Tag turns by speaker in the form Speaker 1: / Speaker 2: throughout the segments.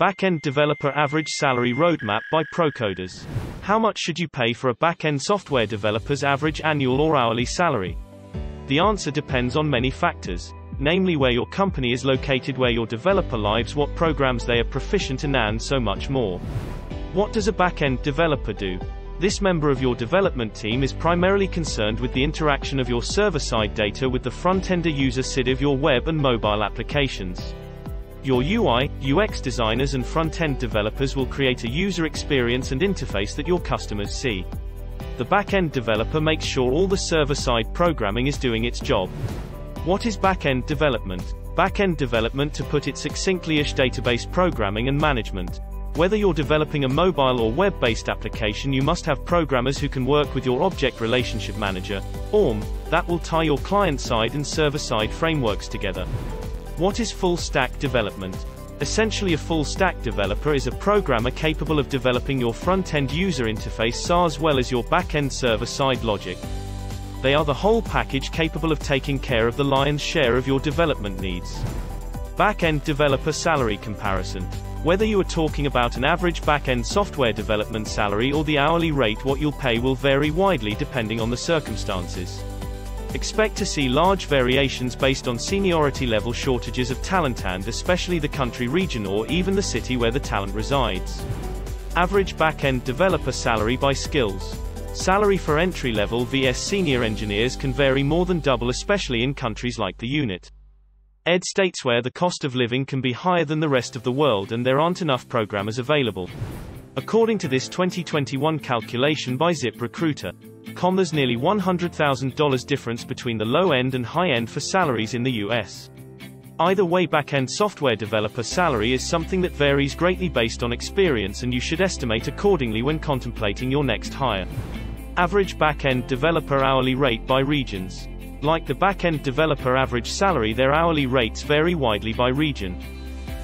Speaker 1: Backend Developer Average Salary Roadmap by ProCoders. How much should you pay for a backend software developer's average annual or hourly salary? The answer depends on many factors, namely where your company is located, where your developer lives, what programs they are proficient in, and so much more. What does a backend developer do? This member of your development team is primarily concerned with the interaction of your server-side data with the front-end user side of your web and mobile applications. Your UI, UX designers and front-end developers will create a user experience and interface that your customers see. The back-end developer makes sure all the server-side programming is doing its job. What is back-end development? Back-end development, to put it succinctly, is database programming and management. Whether you're developing a mobile or web-based application, you must have programmers who can work with your Object Relationship Manager, ORM, that will tie your client-side and server-side frameworks together. What is full-stack development? Essentially, a full-stack developer is a programmer capable of developing your front-end user interface as well as your back-end server-side logic. They are the whole package capable of taking care of the lion's share of your development needs. Back-end developer salary comparison. Whether you are talking about an average back-end software development salary or the hourly rate, what you'll pay will vary widely depending on the circumstances. Expect to see large variations based on seniority level, shortages of talent, and especially the country, region, or even the city where the talent resides. Average back-end developer salary by skills. Salary for entry-level vs senior engineers can vary more than double, especially in countries like the United States where the cost of living can be higher than the rest of the world and there aren't enough programmers available. According to this 2021 calculation by ZipRecruiter, there's nearly $100,000 difference between the low-end and high-end for salaries in the US. Either way, back-end software developer salary is something that varies greatly based on experience, and you should estimate accordingly when contemplating your next hire. Average back-end developer hourly rate by regions. Like the back-end developer average salary, their hourly rates vary widely by region.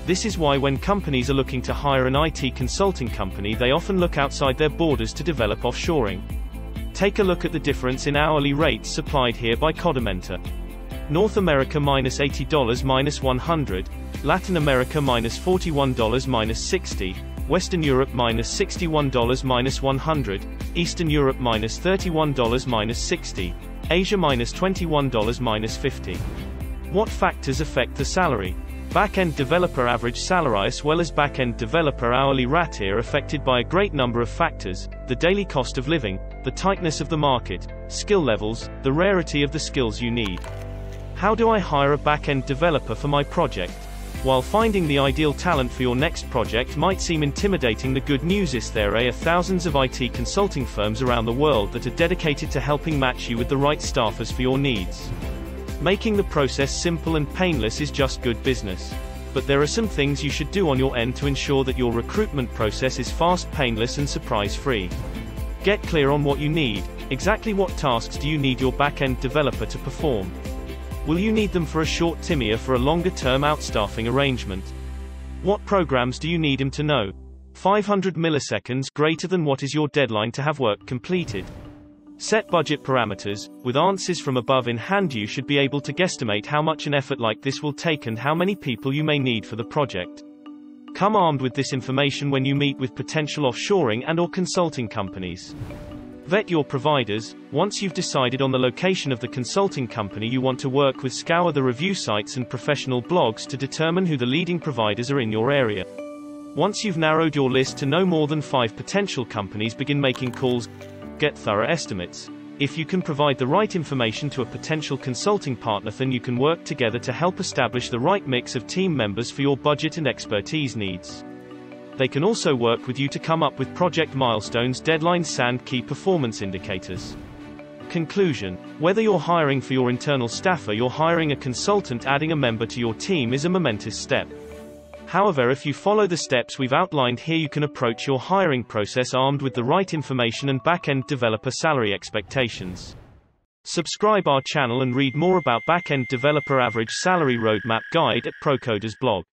Speaker 1: This is why when companies are looking to hire an IT consulting company, they often look outside their borders to develop offshoring. Take a look at the difference in hourly rates supplied here by Codementor. North America -$80 -$100, Latin America -$41 -$60, Western Europe -$61 -$100, Eastern Europe -$31 -$60, Asia -$21 -$50. What factors affect the salary? Back-end developer average salary as well as back-end developer hourly rate are affected by a great number of factors: the daily cost of living, the tightness of the market, skill levels, the rarity of the skills you need. How do I hire a back-end developer for my project? While finding the ideal talent for your next project might seem intimidating, the good news is there are thousands of IT consulting firms around the world that are dedicated to helping match you with the right staffers for your needs. Making the process simple and painless is just good business. But there are some things you should do on your end to ensure that your recruitment process is fast, painless, and surprise-free. Get clear on what you need. Exactly what tasks do you need your back-end developer to perform? Will you need them for a short time or for a longer-term outstaffing arrangement? What programs do you need him to know? 500 milliseconds greater than what is your deadline to have work completed? Set budget parameters. With answers from above in hand, you should be able to guesstimate how much an effort like this will take and how many people you may need for the project. Come armed with this information when you meet with potential offshoring and/or consulting companies. Vet your providers. Once you've decided on the location of the consulting company you want to work with, scour the review sites and professional blogs to determine who the leading providers are in your area. Once you've narrowed your list to no more than 5 potential companies, begin making calls. Get thorough estimates. If you can provide the right information to a potential consulting partner, then you can work together to help establish the right mix of team members for your budget and expertise needs. They can also work with you to come up with project milestones, deadlines, and key performance indicators. Conclusion: whether you're hiring for your internal staff or you're hiring a consultant, adding a member to your team is a momentous step. However, if you follow the steps we've outlined here, you can approach your hiring process armed with the right information and back-end developer salary expectations. Subscribe our channel and read more about back-end developer average salary roadmap guide at ProCoders blog.